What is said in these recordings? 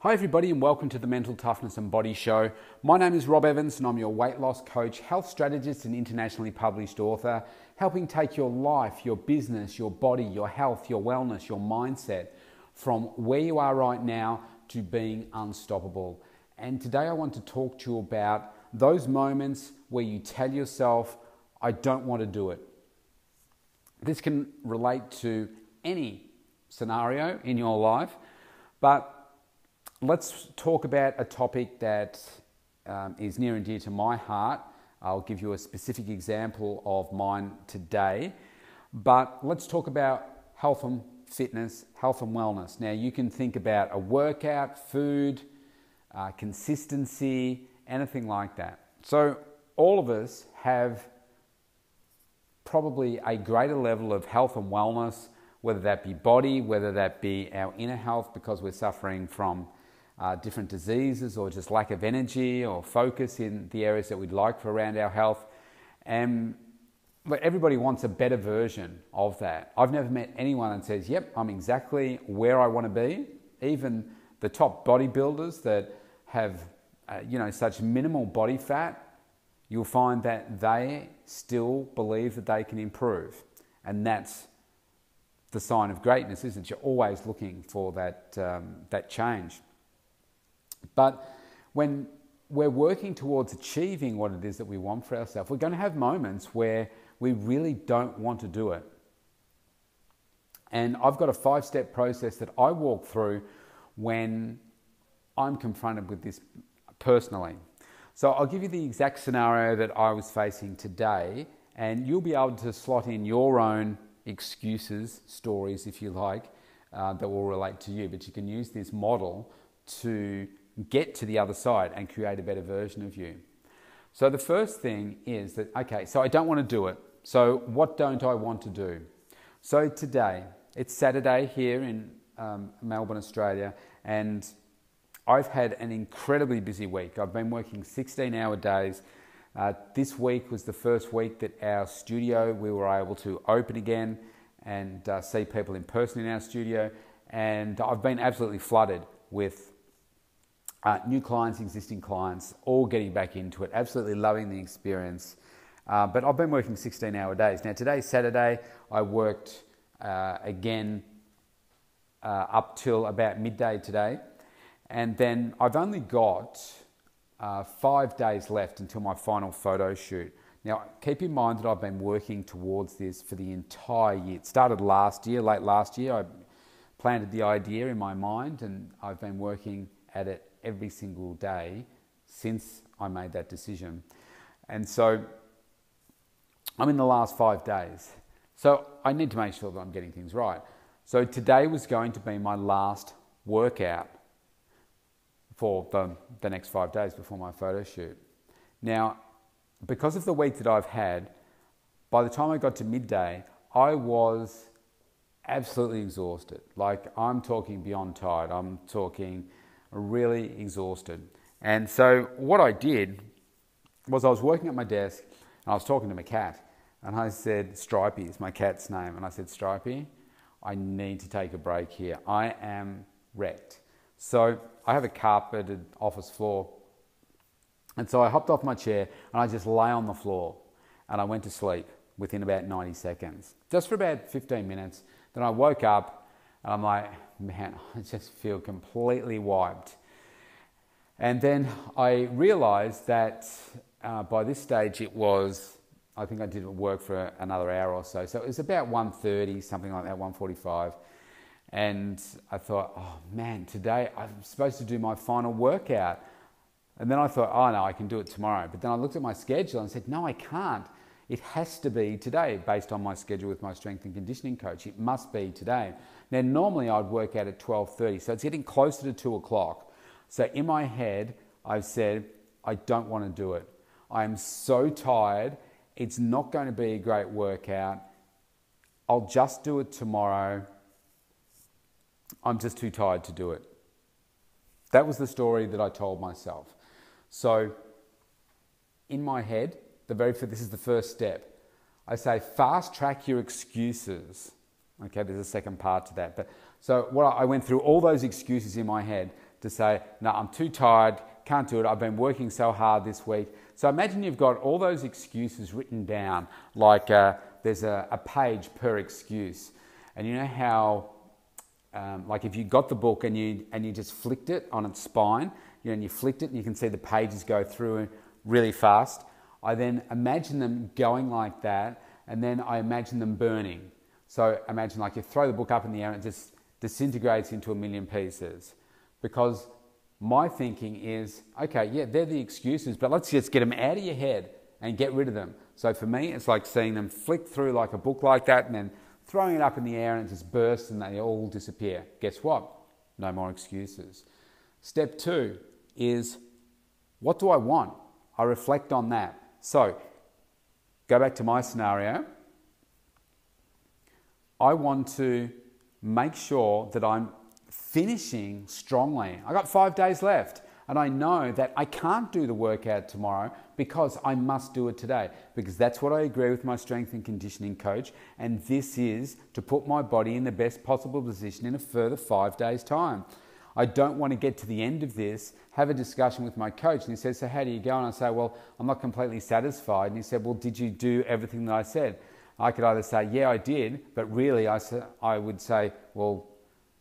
Hi everybody and welcome to the Mental Toughness and Body Show. My name is Rob Evans and I'm your weight loss coach, health strategist and internationally published author, helping take your life, your business, your body, your health, your wellness, your mindset from where you are right now to being unstoppable. And today I want to talk to you about those moments where you tell yourself, I don't want to do it. This can relate to any scenario in your life, but let's talk about a topic that is near and dear to my heart. I'll give you a specific example of mine today, but let's talk about health and fitness, health and wellness. Now you can think about a workout, food, consistency, anything like that. So all of us have probably a greater level of health and wellness, whether that be body, whether that be our inner health because we're suffering from different diseases or just lack of energy or focus in the areas that we'd like for around our health. But everybody wants a better version of that. I've never met anyone that says, yep, I'm exactly where I want to be. Even the top bodybuilders that have such minimal body fat, you'll find that they still believe that they can improve. And that's the sign of greatness, isn't it? You're always looking for that change. But when we're working towards achieving what it is that we want for ourselves, we're going to have moments where we really don't want to do it. And I've got a 5-step process that I walk through when I'm confronted with this personally. So I'll give you the exact scenario that I was facing today, and you'll be able to slot in your own excuses, stories, if you like, that will relate to you. But you can use this model to get to the other side and create a better version of you. So the first thing is that, okay, so I don't want to do it. So what don't I want to do? So today, it's Saturday here in Melbourne, Australia, and I've had an incredibly busy week. I've been working 16-hour days. This week was the first week that our studio, we were able to open again and see people in person in our studio. And I've been absolutely flooded with new clients, existing clients, all getting back into it, absolutely loving the experience. But I've been working 16-hour days. Now today's Saturday, I worked again up till about midday today. And then I've only got 5 days left until my final photo shoot. Now keep in mind that I've been working towards this for the entire year. It started last year, late last year. I planted the idea in my mind and I've been working at it every single day since I made that decision. And so I'm in the last 5 days. So I need to make sure that I'm getting things right. So today was going to be my last workout for the next 5 days before my photo shoot. Now, because of the week that I've had, by the time I got to midday, I was absolutely exhausted. Like, I'm talking beyond tired. I'm talking really exhausted. And so what I did was I was working at my desk and I was talking to my cat and I said, Stripey is my cat's name. And I said, Stripey, I need to take a break here. I am wrecked. So I have a carpeted office floor. And so I hopped off my chair and I just lay on the floor and I went to sleep within about 90 seconds, just for about 15 minutes. Then I woke up and I'm like, man, I just feel completely wiped. And then I realized that by this stage it was, I think I didn't work for another hour or so. So it was about 1:30, something like that, 1:45. And I thought, oh man, today I'm supposed to do my final workout. And then I thought, oh no, I can do it tomorrow. But then I looked at my schedule and said, no, I can't. It has to be today based on my schedule with my strength and conditioning coach. It must be today. Now, normally I'd work out at 12:30, so it's getting closer to 2 o'clock. So in my head, I've said, I don't want to do it. I am so tired. It's not going to be a great workout. I'll just do it tomorrow. I'm just too tired to do it. That was the story that I told myself. So in my head, this is the first step. I say fast track your excuses. Okay, there's a second part to that. But so I went through all those excuses in my head. to say, no, I'm too tired, can't do it, I've been working so hard this week. So imagine you've got all those excuses written down, like there's a page per excuse. And you know how, like if you got the book and you just flicked it on its spine, and you flicked it and you can see the pages go through really fast. I then imagine them going like that, and then I imagine them burning. So imagine like you throw the book up in the air and it just disintegrates into a million pieces. Because my thinking is, okay, yeah, they're the excuses, but let's just get them out of your head and get rid of them. So for me, it's like seeing them flick through like a book like that and then throwing it up in the air and it just bursts and they all disappear. Guess what? No more excuses. Step 2 is, what do I want? I reflect on that. So go back to my scenario. I want to make sure that I'm finishing strongly. I got 5 days left and I know that I can't do the workout tomorrow because I must do it today, because that's what I agree with my strength and conditioning coach, and this is to put my body in the best possible position in a further 5 days' time. I don't want to get to the end of this, have a discussion with my coach, and he says, so how do you go? And I say, well, I'm not completely satisfied. And he said, well, did you do everything that I said? I could either say, yeah, I did, but really I would say, well,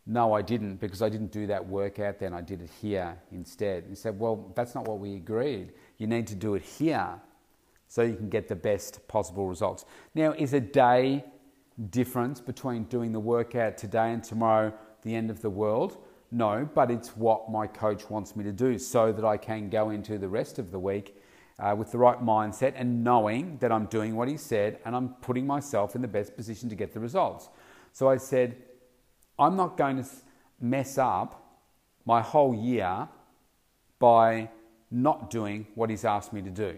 no, I didn't, because I didn't do that workout then, I did it here instead. And he said, well, that's not what we agreed. You need to do it here so you can get the best possible results. Now, is a day difference between doing the workout today and tomorrow the end of the world? No, but it's what my coach wants me to do so that I can go into the rest of the week with the right mindset and knowing that I'm doing what he said and I'm putting myself in the best position to get the results. So I said, I'm not going to mess up my whole year by not doing what he's asked me to do.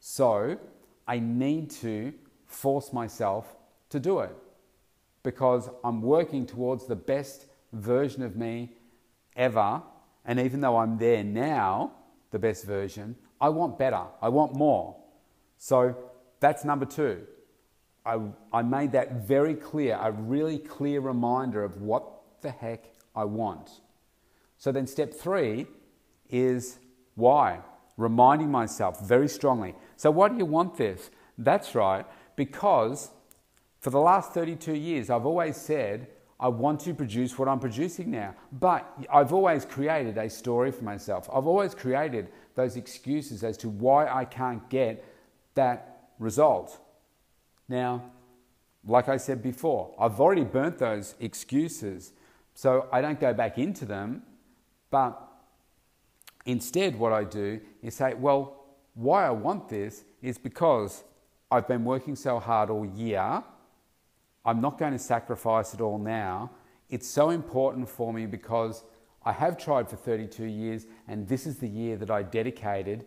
So I need to force myself to do it because I'm working towards the best version of me ever. And even though I'm there now, the best version, I want better. I want more. So that's number 2. I made that very clear, a really clear reminder of what the heck I want. So then step 3 is why? Reminding myself very strongly. So why do you want this? That's right, because for the last 32 years, I've always said, I want to produce what I'm producing now. But I've always created a story for myself. I've always created those excuses as to why I can't get that result. Now, like I said before, I've already burnt those excuses, so I don't go back into them, but instead what I do is say, well, why I want this is because I've been working so hard all year. I'm not going to sacrifice it all now. It's so important for me because I have tried for 32 years and this is the year that I dedicated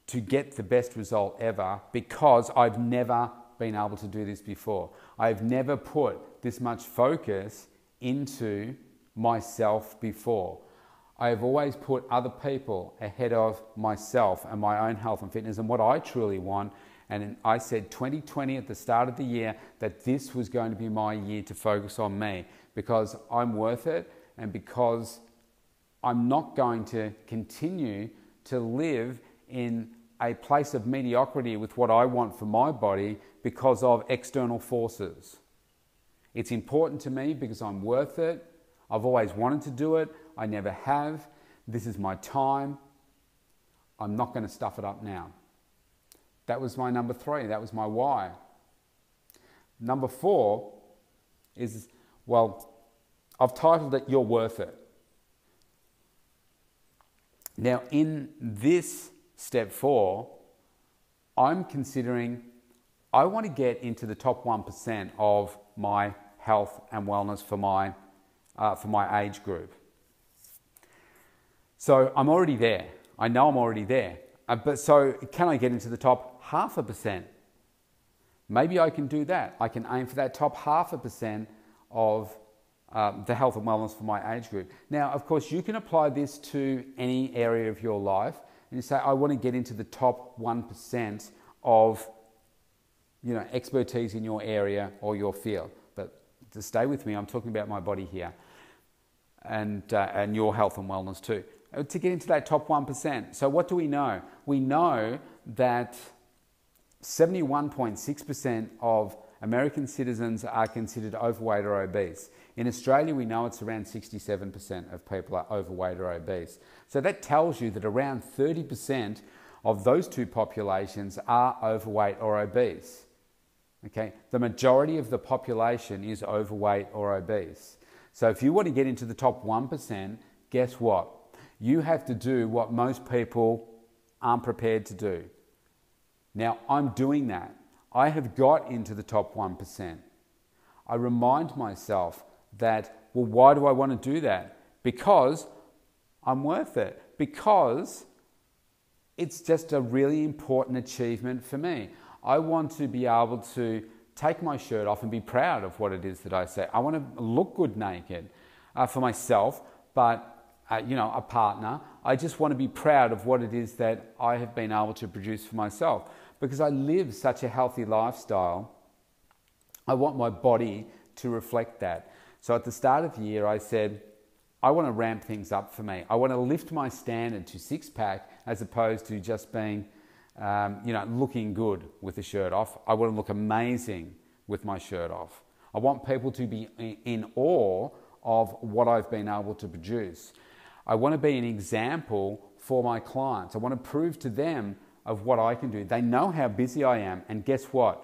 to get the best result ever because I've never been able to do this before. I've never put this much focus into myself before. I have always put other people ahead of myself and my own health and fitness and what I truly want. And I said 2020 at the start of the year that this was going to be my year to focus on me because I'm worth it and because I'm not going to continue to live in a place of mediocrity with what I want for my body because of external forces. It's important to me because I'm worth it. I've always wanted to do it. I never have. This is my time. I'm not going to stuff it up now. That was my number 3. That was my why. Number 4 is, well, I've titled it, You're Worth It. Now, in this step 4, I'm considering I want to get into the top 1% of my health and wellness for my age group. So I'm already there. I know I'm already there. But so can I get into the top 0.5%? Maybe I can do that. I can aim for that top 0.5% of the health and wellness for my age group. Now, of course, you can apply this to any area of your life. And you say, I want to get into the top 1% of expertise in your area or your field. But to stay with me, I'm talking about my body here. and your health and wellness too. To get into that top 1%. So what do we know? We know that 71.6% of American citizens are considered overweight or obese. In Australia, we know it's around 67% of people are overweight or obese. So that tells you that around 30% of those two populations are overweight or obese. Okay, the majority of the population is overweight or obese. So if you want to get into the top 1%, guess what? You have to do what most people aren't prepared to do. Now, I'm doing that. I have got into the top 1%. I remind myself that, well, why do I want to do that? Because I'm worth it. Because it's just a really important achievement for me. I want to be able to take my shirt off and be proud of what it is that I say. I want to look good naked for myself, but a partner. I just want to be proud of what it is that I have been able to produce for myself, because I live such a healthy lifestyle. I want my body to reflect that. So at the start of the year, I said, I want to ramp things up for me. I want to lift my standard to six-pack as opposed to just being, looking good with the shirt off. I want to look amazing with my shirt off. I want people to be in awe of what I've been able to produce. I want to be an example for my clients. I want to prove to them of what I can do. They know how busy I am, and guess what?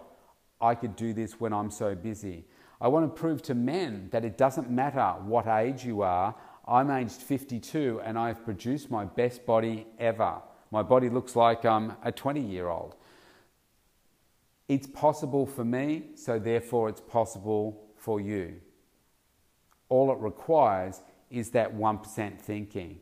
I could do this when I'm so busy. I want to prove to men that it doesn't matter what age you are. I'm aged 52 and I've produced my best body ever. My body looks like I'm a 20-year-old. It's possible for me, so therefore it's possible for you. All it requires is that 1% thinking.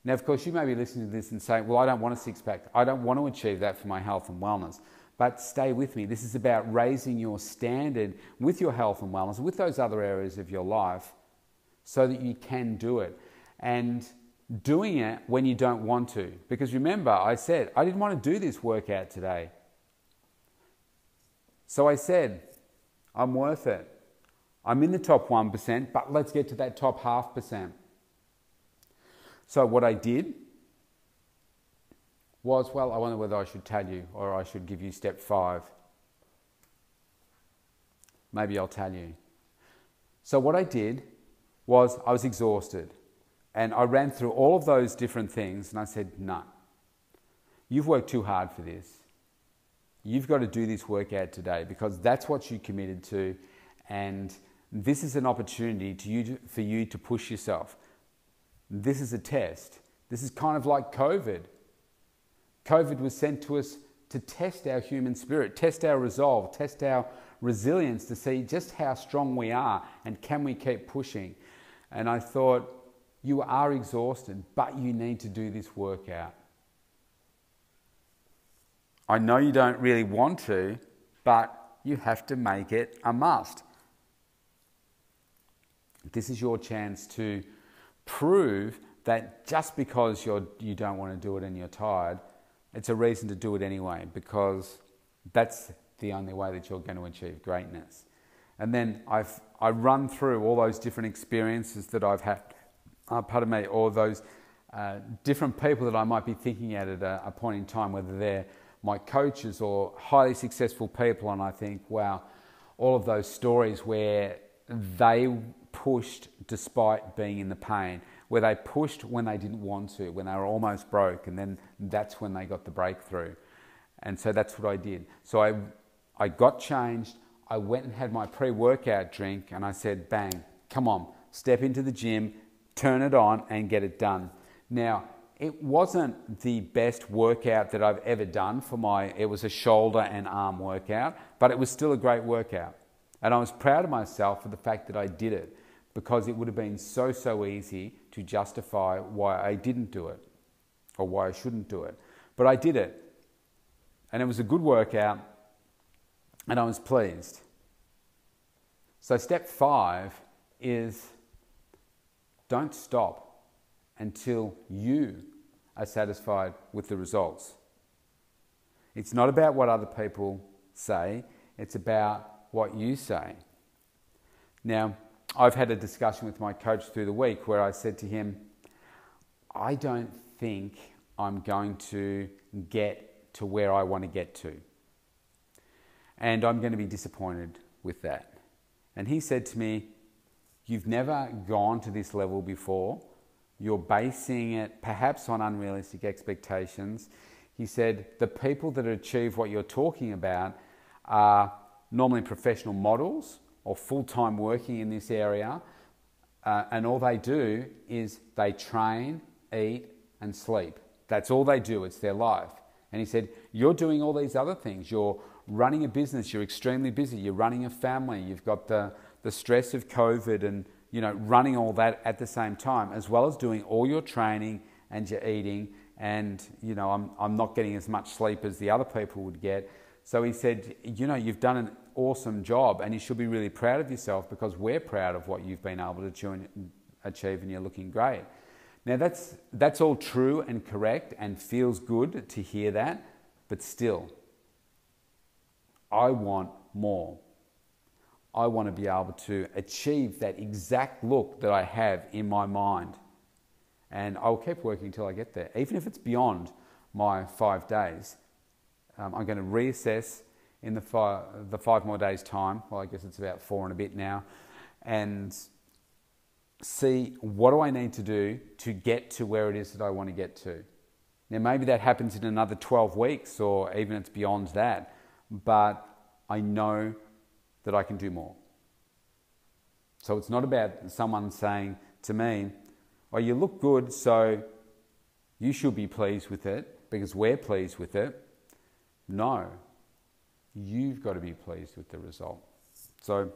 Now, of course, you may be listening to this and saying, well, I don't want a six-pack. I don't want to achieve that for my health and wellness. But stay with me. This is about raising your standard with your health and wellness, with those other areas of your life, so that you can do it. And doing it when you don't want to. Because remember, I said, I didn't want to do this workout today. So I said, I'm worth it. I'm in the top 1%, but let's get to that top 0.5%. So what I did was, well, I wonder whether I should tell you or I should give you step 5. Maybe I'll tell you. So what I did was I was exhausted and I ran through all of those different things and I said, no, you've worked too hard for this. You've got to do this workout today because that's what you committed to, and this is an opportunity for you to push yourself. This is a test. This is kind of like COVID. COVID was sent to us to test our human spirit, test our resolve, test our resilience to see just how strong we are and can we keep pushing. And I thought, you are exhausted, but you need to do this workout. I know you don't really want to, but you have to make it a must. This is your chance to prove that just because you don't want to do it and you're tired, it's a reason to do it anyway, because that's the only way that you're going to achieve greatness. And then I run through all those different experiences that I've had, or those different people that I might be thinking at a point in time, whether they're my coaches or highly successful people, and I think, wow, all of those stories where they pushed despite being in the pain, where they pushed when they didn't want to, when they were almost broke, and then that's when they got the breakthrough. And so that's what I did. So I got changed, I went and had my pre-workout drink, and I said, bang, come on, step into the gym, turn it on and get it done. Now, it wasn't the best workout that I've ever done it was a shoulder and arm workout, but it was still a great workout. And I was proud of myself for the fact that I did it, because it would have been so easy to justify why I didn't do it or why I shouldn't do it. But I did it. And it was a good workout and I was pleased. So step 5 is don't stop until you are satisfied with the results. It's not about what other people say, it's about what you say. Now, I've had a discussion with my coach through the week where I said to him, I don't think I'm going to get to where I want to get to. And I'm going to be disappointed with that. And he said to me, you've never gone to this level before. You're basing it perhaps on unrealistic expectations. He said, the people that achieve what you're talking about are normally professional models or full-time working in this area. And all they do is they train, eat, and sleep. That's all they do. It's their life. And he said, you're doing all these other things. You're running a business. You're extremely busy. You're running a family. You've got the stress of COVID and, running all that at the same time, as well as doing all your training and your eating. And, I'm not getting as much sleep as the other people would get. So he said, you've done an awesome job and you should be really proud of yourself because we're proud of what you've been able to achieve and you're looking great. Now that's all true and correct and feels good to hear that, but still, I want more. I want to be able to achieve that exact look that I have in my mind. And I'll keep working until I get there. Even if it's beyond my 5 days, I'm going to reassess in the 5 more days' time. Well, I guess it's about 4 and a bit now. And see, what do I need to do to get to where it is that I want to get to? Now, maybe that happens in another 12 weeks or even it's beyond that. But I know that I can do more. So it's not about someone saying to me, oh, you look good, so you should be pleased with it because we're pleased with it. No, you've got to be pleased with the result. So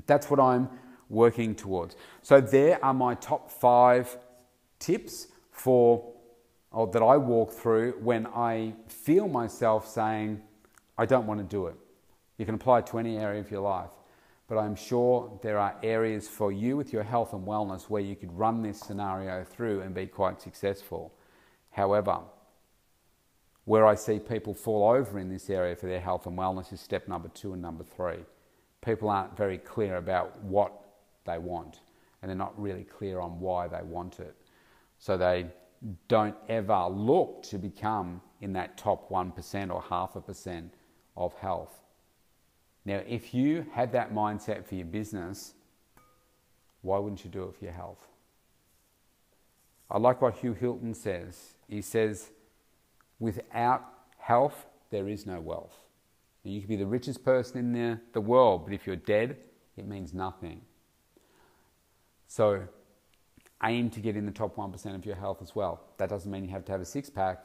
that's what I'm working towards. So there are my top 5 tips that I walk through when I feel myself saying, I don't want to do it. You can apply it to any area of your life, but I'm sure there are areas for you with your health and wellness where you could run this scenario through and be quite successful. However, where I see people fall over in this area for their health and wellness is step number 2 and number 3. People aren't very clear about what they want, and they're not really clear on why they want it. So they don't ever look to become in that top 1% or 0.5% of health. Now, if you had that mindset for your business, why wouldn't you do it for your health? I like what Hugh Hilton says. He says, without health, there is no wealth. Now, you could be the richest person in the world, but if you're dead, it means nothing. So aim to get in the top 1% of your health as well. That doesn't mean you have to have a 6-pack,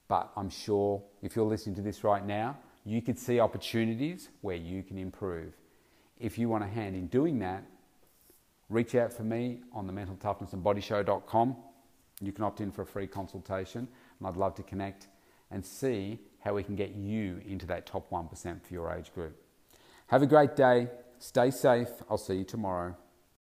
but I'm sure if you're listening to this right now, you could see opportunities where you can improve. If you want a hand in doing that, reach out for me on the mentaltoughnessandbodyshow.com. You can opt in for a free consultation, and I'd love to connect and see how we can get you into that top 1% for your age group. Have a great day. Stay safe. I'll see you tomorrow.